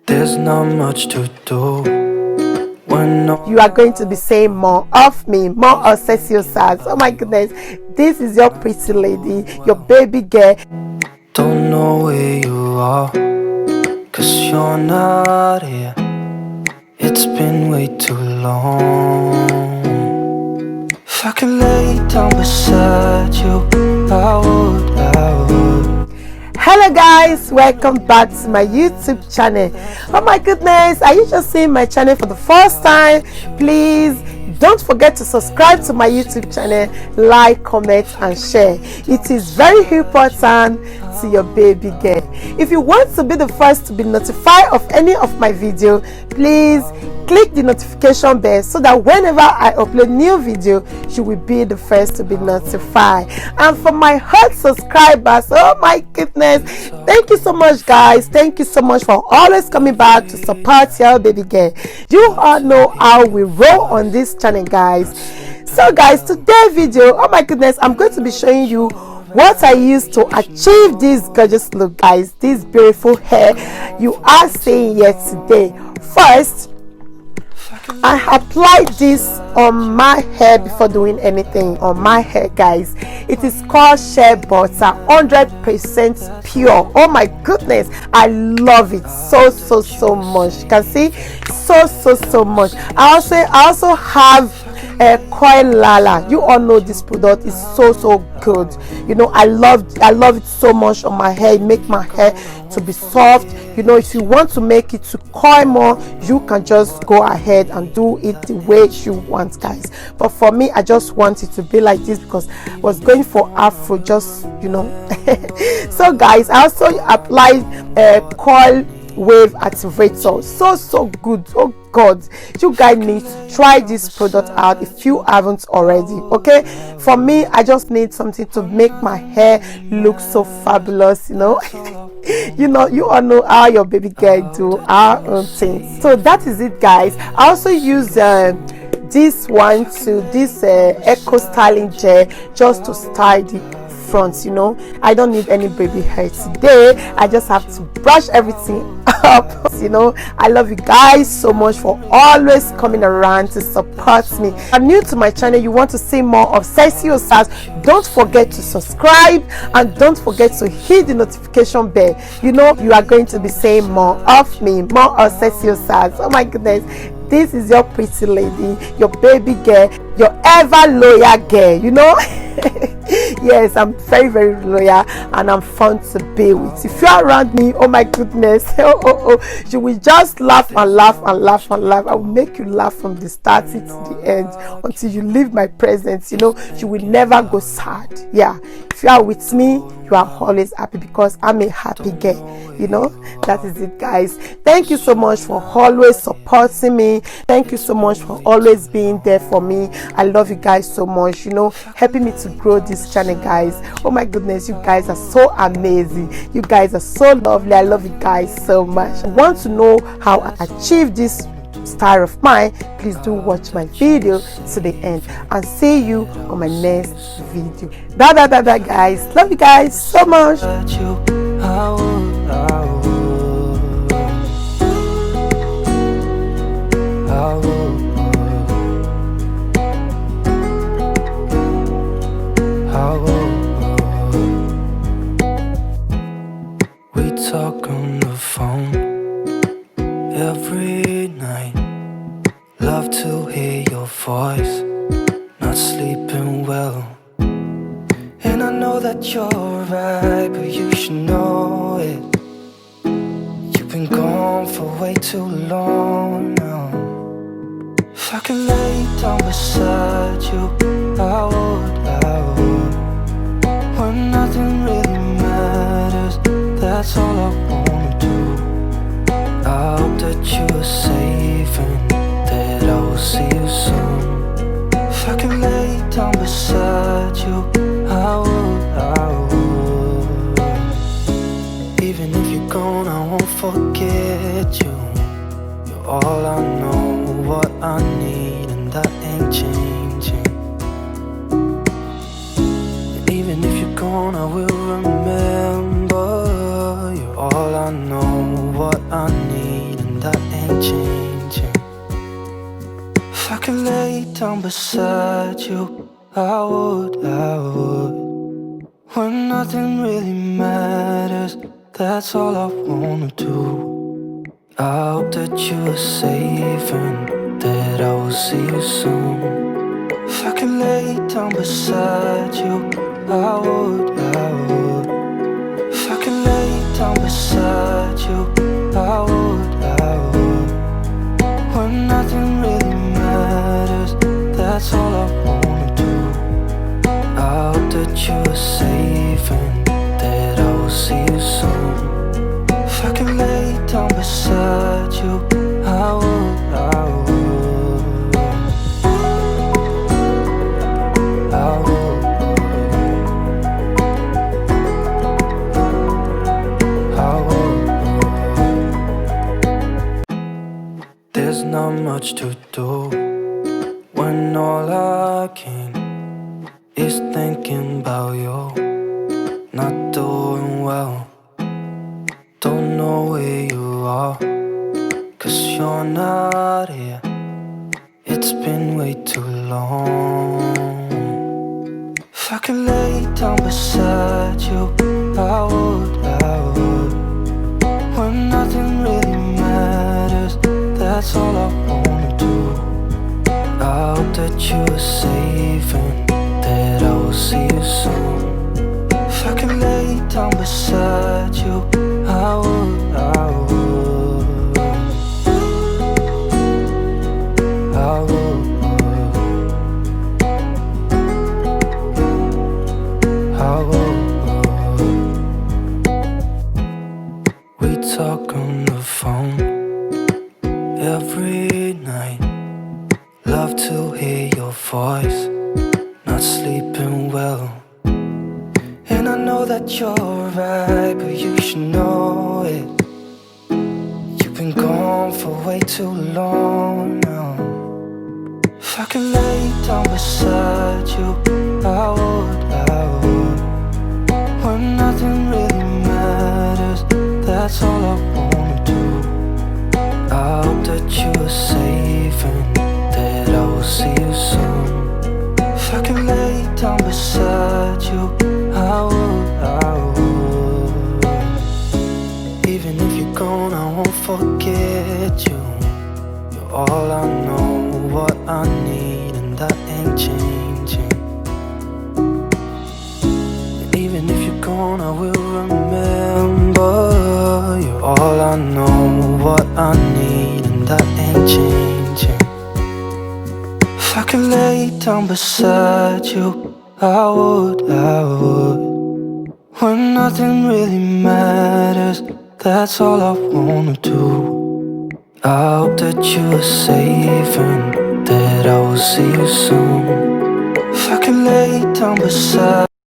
There's not much to do when you are going to be saying more of me, more of Cecil Sags. Oh my goodness, this is your pretty lady, your baby girl. don't know where you are, 'cause you're not here. It's been way too long. If I could lay down beside you, I would. Hello guys, welcome back to my YouTube channel. Oh my goodness, are you just seeing my channel for the first time? Please don't forget to subscribe to my YouTube channel, like, comment and share. It is very important to your baby girl. If you want to be the first to be notified of any of my video, please click the notification bell so that whenever I upload new video, you will be the first to be notified. And for my hot subscribers, oh my goodness, thank you so much guys. Thank you so much for always coming back to support your baby girl. You all know how we roll on this channel guys. So guys, today's video, oh my goodness, I'm going to be showing you what I used to achieve this gorgeous look guys, this beautiful hair you are seeing here today. First, I applied this on my hair before doing anything on my hair guys. It is called shea butter, 100% pure. Oh my goodness, I love it so much. You can see so much. I also have a coil lala. You all know this product is so good. You know, I love it so much on my hair. It make my hair to be soft. You know, if you want to make it to coil more, you can just go ahead and do it the way you want guys. But for me, I just want it to be like this because I was going for afro, just you know. So guys, I also applied a coil wave activator. So good. Oh god, you guys need to try this product out if you haven't already. Okay, for me, I just need something to make my hair look so fabulous, you know. You know, you all know how your baby girl do our own things. So that is it guys. I also use this eco styling gel just to style the front. You know, I don't need any baby hair today. I just have to brush everything up. You know, I love you guys so much for always coming around to support me. If you're new to my channel, you want to see more of Cecil Sags, don't forget to subscribe and don't forget to hit the notification bell. You know, you are going to be saying more of me, more of Cecil Sags. Oh my goodness, this is your pretty lady, your baby girl, your ever loyal girl, you know. Yes, I'm very loyal and I'm fun to be with. If you're around me, oh my goodness, you will just laugh and laugh. I will make you laugh from the start to the end until you leave my presence. You know, you will never go sad. Yeah, if you are with me, you are always happy because I'm a happy girl. You know, that is it guys. Thank you so much for always supporting me. Thank you so much for always being there for me. I love you guys so much, you know, helping me to grow this channel guys. Oh my goodness, you guys are so amazing. You guys are so lovely. I love you guys so much. I want to know how I achieved this style of mine? Please do watch my video to the end and see you on my next video. Bye guys. Love you guys so much. We talk on the phone every night. Love to hear your voice. Not sleeping well, and I know that you're right, but you should know it. You've been gone for way too long now. If I could lay down beside you, I would. When nothing really matters, that's all I wanna do. I hope that you are safe and that I will see you soon. If I could lay down beside you, I would. Even if you're gone, I won't forget you. You're all I know, what I need, and that ain't changing. And even if you're gone, I will remember. You're all I know, what I need. ain't changing. If I could lay down beside you, I would. When nothing really matters, that's all I wanna do. I hope that you are safe and that I will see you soon. If I could lay down beside you, I would. If I could lay down beside you, I would. When nothing really matters, that's all I wanna do. I hope that you are safe and that I will see you soon. If I could lay down beside you, I would. I would. There's not much to do when all I can is thinking about you. Not doing well, don't know where you are, 'cause you're not here. It's been way too long. If I could lay down beside you, I would. When nothing really matters, that's all I wanna do. I hope that you are safe and that I will see you soon. If I could lay down beside you, I would. I would. I would. I would. We talk on the phone every night. Love to hear your voice. Not sleeping well, and I know that you're right, but you should know it. You've been gone for way too long now. If I could lay down beside you, I would. When nothing really matters, that's all I wanna do. I hope that you are safe and that I will see you soon. If I could lay down beside you, I would. Even if you're gone, I won't forget you. You're all I know, what I need, and that ain't changing. And even if you're gone, I will remember. You're all I know, what I need, and that ain't changing. If I could lay down beside you, I would. When nothing really matters, that's all I wanna do. I hope that you are safe and that I will see you soon. If I could lay down beside